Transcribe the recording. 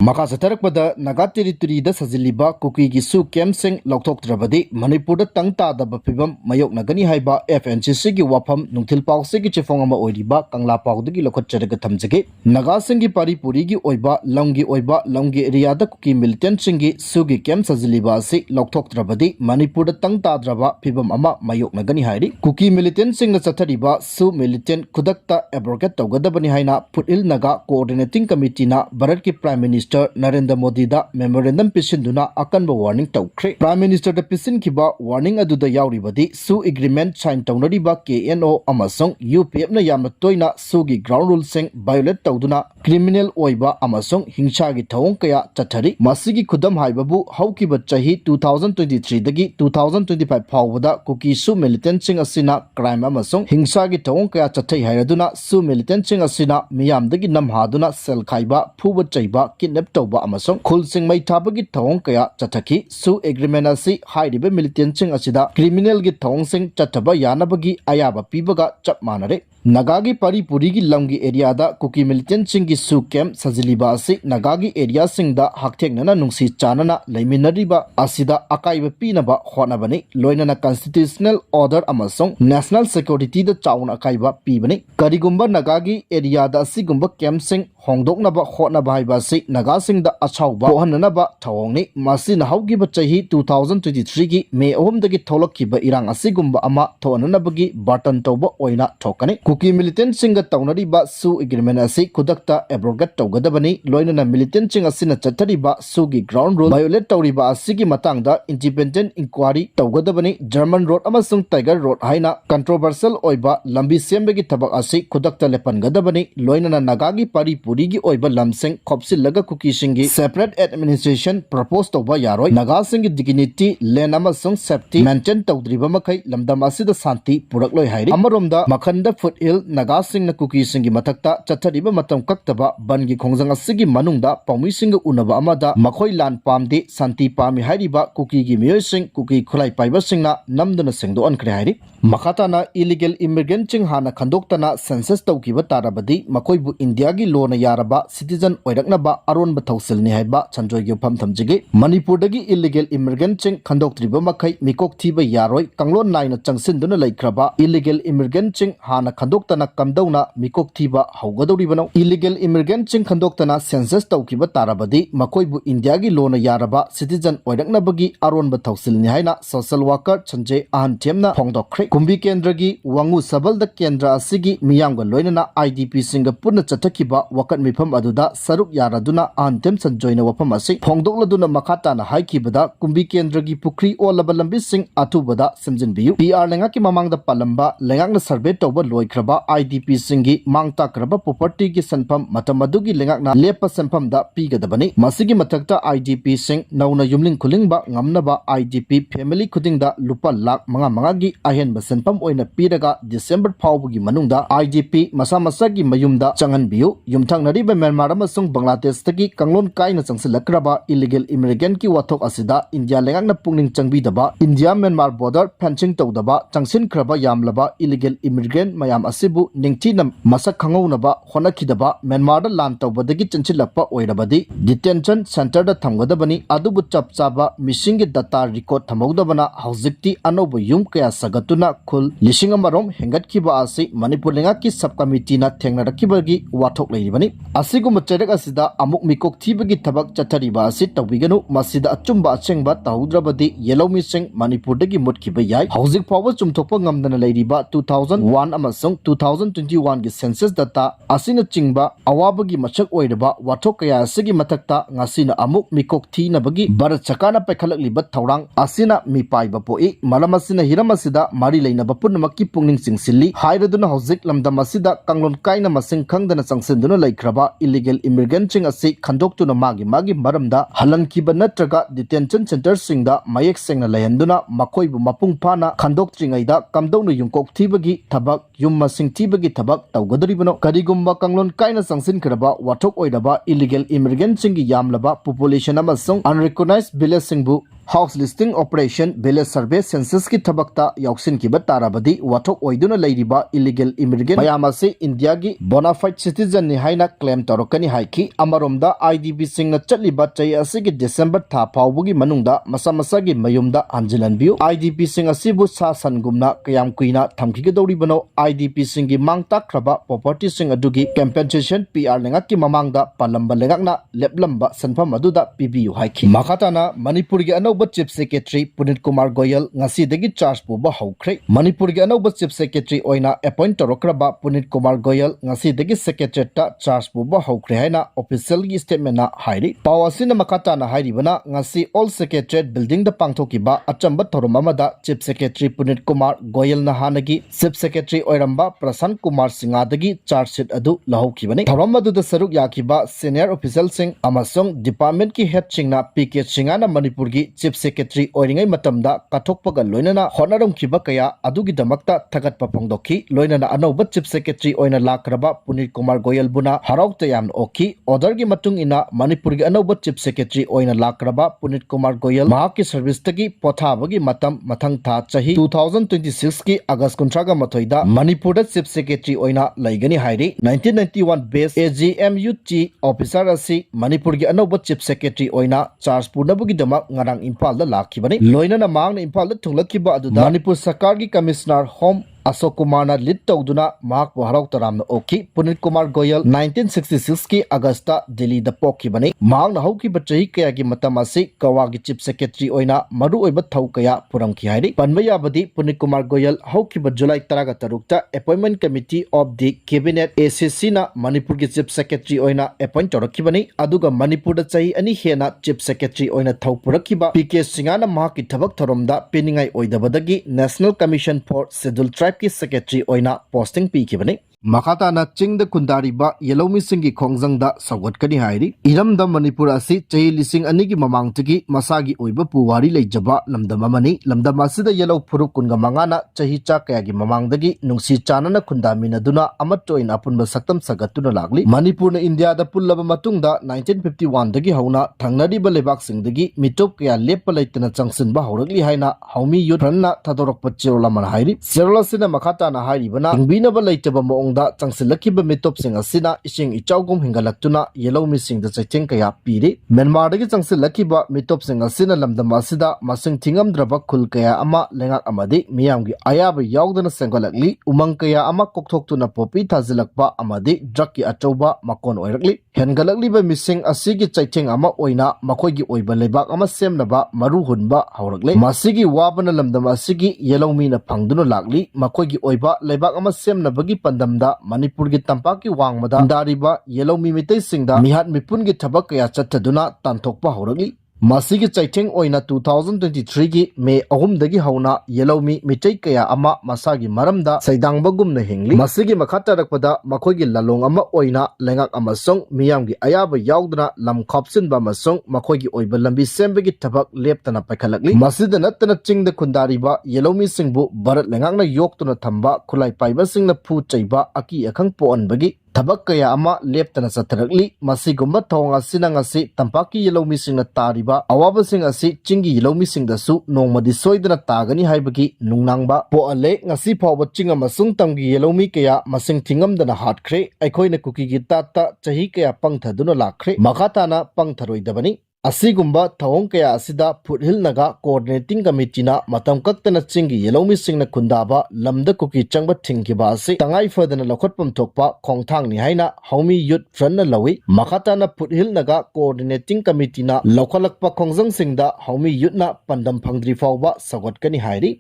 Maka Satarpada Naga territory the Saziliba Kuki Gisu Kemsing Louthoktrabdi Manipur Tangta the Bapibam Mayok Nagani Haiba FNCC Wapam Nuntil Pau Sigi Chifongama Oiriba Kangla Pau the Lokotchagatamzigi Naga Singi Pari Purigi Oiba Longi area the Kuki militant Singi Sugi Kem Saziliba Si Louthoktrabdi Manipur Tangta Draba Pibam Ama Mayok Nagani Hairi Kuki militant Sing the Satariba Su militant Kudakta Abrogat Togadabani Haina Putil Naga Coordinating Committee na Bharat ki Prime Minister Narendra Modi da memorandum pisinduna akanba warning tawkre Prime Minister da pisin kiba warning aduda yauribadi su agreement sign tawnariba KNO amasong UPF na yamna toina sugi ground rules sing violate tawduna criminal oiba amasong hingsa gi thawong kaya chathari masigi khudam haibabu haukiba chahi 2023 dagi 2025 phawada kuki su militant sing asina crime amasong hingsa gi thawong kaya chathai hairaduna su militant sing asina miyam dagi namhaduna sel khaiba phuba chaiba kidnap tawba amasong khulsing mai thabagi thawong kaya chathaki su agreement asi hairibe militant sing asida criminal gi thawong sing chathaba yanabagi ayaba pibaga chap manare Nagagi Pari Purigi Lamgi area da Kuki militant singi su kem Saziliba asi Nagagi area sing da Hakteknana Nungsi Chanana Laiminariba Asida Akaiba Pinaba Honabani Loinana Constitutional Order Amasong National Security da Chaun Akaiba Pibani Karigumba Nagagi area da Sigumba Kem sing Hongdoknaba Honaba Haibasi Naga sing da Achauba Hohananaba Tawongni Masina Haugiba Chahi 2023 gi May Ohumdagi Tholokiba Irang Asigumba Ama Thoananabagi Button Toba Oina Tokani Kuki militant singa tawnariba su agreement asi kudakta abrogat tawgadabani loinana militant sing asina chathariba sugi ground rule violate tawriba asigi matangda independent inquiry tawgadabani German road amasung Tiger road haina controversial oiba lambi sembegi thabak asi kudakta lepangadabani loinana nagagi pari purigi oiba lamsing khopsilaga kuki singi separate administration propose tawba yaroi naga singi dignity land amasung safety maintain tawdriba makai lamdam asida santi purakloi hairi amaromda makhanda Hill Naga Sing na Kuki Singi Matakta Chathariba Matam Kaktaba Bangi Khongjang asigi manungda Paumi Sing unaba amada Makhoi Lan Pamdi Santi Pami Hairiba Kuki gi Miyoi Sing Kuki Khulai Paiba Singna Namdana Singdo Ankre Hairi Makhatana illegal immigrant Ching Hana Khandoktana census Tawkiba Tarabadi Makhoibu India gi Law na Yaraba citizen Oiraknaba Aronba Thousilni haiba Chanjoi gi pham thamjigi Manipur dagi illegal immigrant Ching Khandoktriba Makhai Mikok Thiba Yaroi Kanglon Naina Changsinduna Laikraba illegal immigrant Ching Hana Khandoktana kamdauna mikok thiba haugadoribano illegal immigrant ching khandoktana census tawkiba tarabadi makoibu India gi lona yaraba citizen Oiraknabgi Aronba Thousilni haina social worker Chanje Ahanthemna phongdokkhre kumbi kendra gi wangu sabal da kendra asigi miyamga loinana IDP singa punna chathakiba wakat mifam aduda saruk yaraduna Ahanthem sanjoina wafam asi phongdokladuna makhatana haikibada kumbi kendra gi pukri olaba lambi sing atubada semjinbiyu PR lenga ki mamangda palamba lengakna survey tawba loikraba IDP singi mangta kraba property ki sanpham matamaduggi lengakna lepa sanpham da pigadabani masigi mathakta IDP sing nauna yumling khulingba ngamnaba IDP family khudingda lupa lakh manga gi ahenba sanpham oina piraga December phawbugi manungda IDP masa masagi mayumda changanbiyu yumthangnariba Myanmar amasung Bangladesh tagi kanglon kaina changsilakraba illegal immigrant ki wathok asida India lengakna pungning changbidaba India Myanmar border fencing tawdaba changsin kraba yamlaba illegal immigrant mayam asibu ningtina masak khangaunaba honakidaba Myanmar da lan tawbadagi chanchilakpa oirabadi detention center da thamgadabani adubu chapchaba missing data record thamogdabana haujikti anoba yum kaya sagatuna khul lising amarom hengatkiba asi Manipur lengaki subcommittee na thengnarakibagi wathok leiribani asiguma cherak asida amuk mikok thibagi thabak chathariba asi tawbiganu masida achumba achengba tahudrabadi yellow missing Manipur dagi mutkiba yai haujik phawa chumthokpa ngamdana leiriba 2001 amasung 2021 gi census data asina chingba awabagi machak oiraba wathok kaya asigi mathakta ngasina amuk mikok thinabagi Bharat Chakana paikhalakliba thaurang asina mipaiba poi malamasina hiramasida mari leinaba punnamakki pungning singsilli hairaduna haujik lamdam asida kanglon kaina masing khangdana changsinduna laikraba illegal immigrant ching asi khandoktuna magi maramda halankiba natraga detention center singda mayek sengna lehenduna makoibu mapung phana khandoktringaida kamdowna yungkok thibagi thabak yum masing thibagi thabak tawgadoribano karigumba kanglon kaina changsin kraba wathok oiraba illegal immigrant singi yamlaba population amasung unrecognized village singbu house listing operation village survey census की थबकता याउसिनकिब ताराबदी वाथोक ओइदुना लैरिबा illegal immigrant मयाम असे India की bonafide citizen नि हाइना claim तौरकनी हाइकी अमरोमदा IDP Singh चलिबा चै असिगी December था फाउबगी मनुंगदा मसा मसागी मयुमदा हंजिलनबियु IDP Singh असिबु सा सनगुमना कयाम कुइना थमखिगदौरिबनो IDP Singh की मांग ताख्रबा प्रॉपर्टी सिंह अदुगी कंपेंसेशन पीआर लेंगक की ममांगदा पालंबा लेंगकना लेपलंबा सनफम अदुदा पीबीयु हाइकी मखाताना मणिपुर की अनौब chief secretary Puneet Kumar Goyal ngasi charge पुबा हौख्रे मणिपुर की अनौब चीफ सेक्रेटरी ओइना अपॉइंट तौरक्रबा Puneet Kumar Goyal ngasi secretariat charge पुबा हौख्रे हैना ऑफिशियल की स्टेटमेंट हाइरी पावासिन मखाताना हाइरिबना ngasi ऑल सेक्रेटरीट बिल्डिंग द पांगथोकिबा अचंब थोरम अमदा चीफ सेक्रेटरी पुनीत कुमार गोयल नहानगी चीफ सेक्रेटरी ओइरंबा प्रशांत कुमार सिंगादगी चार्ज शीट अदु लहौखिबने थोरम अदुदा सरुक याखिबा सीनियर ऑफिशियल सिंह अमसोंग डिपार्टमेंट की हेड सिंगना पीके सिंगाना मणिपुर की चीफ सेक्रेटरी ओइरिंगै मतमदा काथोकपगा लोइनना होनारमखिबा कया अदुगिदमक्ता थगतपा फोंदोखि लोइनना अनौब चीफ सेक्रेटरी ओइना लाक्रबा पुनीत कुमार गोयल बुना हराउक्ता यामना ओखि ऑर्डर की मतुंग इना मणिपुर की अनौब चीफ सेक्रेटरी ओइना लाक्रबा पुनीत कुमार गोयल महाकी सर्विस तगी पोथाबगी मतम मथंग था चाही 2026 की अगस्त 19 मणिपुर चीफ सेक्रेटरी ओइना लैगनी हाइरी 1991 बेस AGMUT ऑफिसर असी मणिपुर की अनौब चीफ सेक्रेटरी ओइना चार्ज पुनबुगिदमक ngarang Impal da lakibani loinana mangna Impal da thunglakiba aduda Manipur Sarkar ki Commissioner Home Ashok Kumar ने लीड तौदुना मार्क हराउ तराम ओखी पुनीत कुमार गोयल 1966 की अगस्त दिल्ली द पोखिबनी मांग हौकी बचही कया की मतम असी कवा की चीफ सेक्रेटरी ओइना मरु ओइब थौ कया पुरमखि हाइरी पनबयाबदी पुनीत कुमार गोयल हौकी जुलाई 13 appointment committee of the cabinet ACC ना मणिपुर की चीफ सेक्रेटरी ओइना अपॉइंट तौरखिबनी अदुगा मणिपुर द चही अनि हेना चीफ सेक्रेटरी ओइना थौ पुरखिबा पीके सिंगाना माकी थबक थरोमदा पेनिंगाई ओइदबदगी national commission for scheduled tribe की सेक्रेटरी ओइना पोस्टिंग पीखिबनी मखाताना चिंग कुंदारीबा येलोमी सिंह की खोंगजंग सौगटकनी हाइरी इरमद मणिपुर असी चही लिसिंग अनी की ममांगतगी मसागी ओइब पुवारी लेजबा लमदम अमनी लमदम असिदा येलो फुरुक कुनगा मंगाना चही चा कया की ममांगदगी नुंसी चानना खुंदामिनदुना अमटोइन अपुनब सक्तम सगतुना लागली मणिपुर ने इंडिया दा पुल्लब मतुंगदा 1951 दगी हौना थंगनरिबा लेबाक सिंगदगी मिटोप कया लेप लेतना चंगसिनबा हौरगली हाइना हौमी युथ रनना थदोरक चेरोला मन हाइरी चेरोलासिना मखाताना हाइरिबना इंबिनबा लेतबा मोंग चंगसिलखिब मिटोपसिंग असिना इसिंग इचाउगुम हिंगलक्तुना येलो मिसिंग द चैथेंग कया पीरे म्यांमार दगी चंगसिलखिब मिटोपसिंग असिना लमदम असिदा मसिंग थिंगमद्रबा खुल कया अमा लेंगाक अमदि मियामगी अयाब याउदना सेंगलकली उमंग कया अमा कोकथोक्तुना पोपी थाजिलकपा अमदि ड्रग की अचौबा मकोन ओइरकली हेनगलकलिबा मिसिंग असिगी चैथेंग अमा ओइना मखोइगी ओइबा लेबाक अमा सेमनबा मरु हुनबा हौरकले मसिगी वाबना लमदम असिगी येलो मीना फंगदुना लागली मखोइगी ओइबा लेबाक अमा सेमनबगी पंदम मणिपुर की तंपा की वांगमदा दारिबा येलो मिमितै सिंगदा मिहात मिपुन की थबक कया चथदुना तांथोकपा हौरगली मसिगी चैथेंग ओइना 2023 की मे अहुमदगी हौना येलो मितै कया अमा मसागी मरमदा सैदांगबगुमना हिंगली मसिगी मखातरकपदा मखोइगी ललोंग अमा ओइना लेंगाक अमसोंग मियामगी अयाब याउदना लम खपसिनबा अमसोंग मखोइगी ओइबा लंबी सेंबगी थबक लेपतना पैखलकली मसिदा नत्तना चिंगदा खुंदारिबा येलो मिसिंगबु भारत लेंगाकना योक्तुना थंबा खुलाई पाइबा सिंगना फू चैबा अकी अखंग पोअनबगी थबक कया अमा लेपतना चथरकली मसिगुम्बा थोंग असिना ngasi तंपाकी येलोमी सिंगना तारिबा अवाबसिंग असि चिंगी येलोमी सिंगदसु नोंगमदि सोइदना तागनी हाइबगी नुंगनांगबा पोअले ngasi फावब चिंग अमसुंग तंगी येलोमी कया मसिंग थिंगमदना हाटख्रे अखोइना कुकीगी ताता चही कया पंगथदुना लाख्रे मखाताना पंगथरोइदबनी असिगुम्बा थवोंग कया असिदा फुटहिल नगा कोऑर्डिनेटिंग कमिटीना मतम कक्तना चिंगी येलोमी सिंगना खुंदाबा लमदा कुकी चंगबा थिंगिबा असि तंगाई फदना लखोटपम थोकपा खोंगथांगनि हाइना हौमी युथ फ्रंटना लवी मखाताना फुटहिल नगा कोऑर्डिनेटिंग कमिटीना लखलकपा खोंगजंग सिंगदा हौमी युथना पंदम फंगद्रि फावबा सगटकनि हाइरी